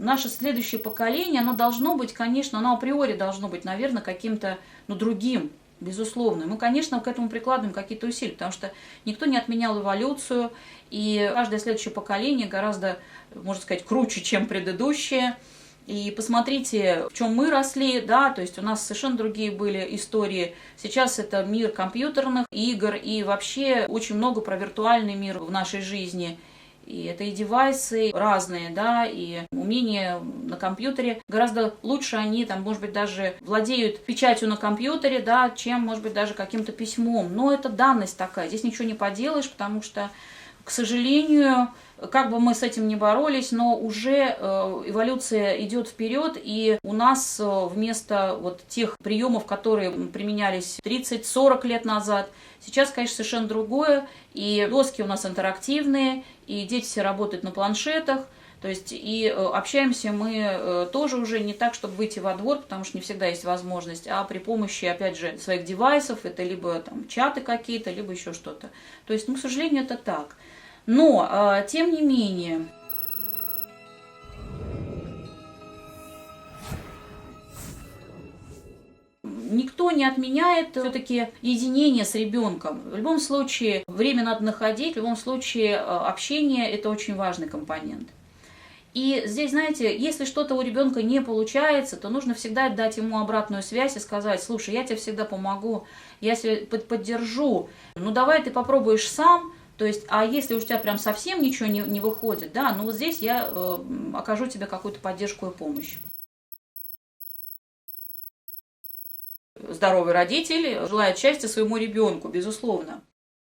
наше следующее поколение, оно должно быть, конечно, оно априори должно быть, наверное, каким-то, ну, другим, безусловно. Мы, конечно, к этому прикладываем какие-то усилия, потому что никто не отменял эволюцию, и каждое следующее поколение гораздо, можно сказать, круче, чем предыдущее. И посмотрите, в чем мы росли, да, то есть у нас совершенно другие были истории. Сейчас это мир компьютерных игр, и вообще очень много про виртуальный мир в нашей жизни. И это и девайсы разные, да, и умения на компьютере. Гораздо лучше они, там, может быть, даже владеют печатью на компьютере, да, чем, может быть, даже каким-то письмом. Но это данность такая, здесь ничего не поделаешь, потому что, к сожалению, как бы мы с этим ни боролись, но уже эволюция идет вперед, и у нас вместо вот тех приемов, которые применялись 30-40 лет назад, сейчас, конечно, совершенно другое, и доски у нас интерактивные, и дети все работают на планшетах, то есть и общаемся мы тоже уже не так, чтобы выйти во двор, потому что не всегда есть возможность, а при помощи, опять же, своих девайсов, это либо там чаты какие-то, либо еще что-то. То есть, ну, к сожалению, это так. Но, тем не менее, никто не отменяет все-таки единение с ребенком. В любом случае, время надо находить, в любом случае, общение – это очень важный компонент. И здесь, знаете, если что-то у ребенка не получается, то нужно всегда дать ему обратную связь и сказать: слушай, я тебе всегда помогу, я тебя поддержу, ну давай ты попробуешь сам. То есть, а если у тебя прям совсем ничего не выходит, да, ну вот здесь я окажу тебе какую-то поддержку и помощь. Здоровый родитель желает счастья своему ребенку, безусловно.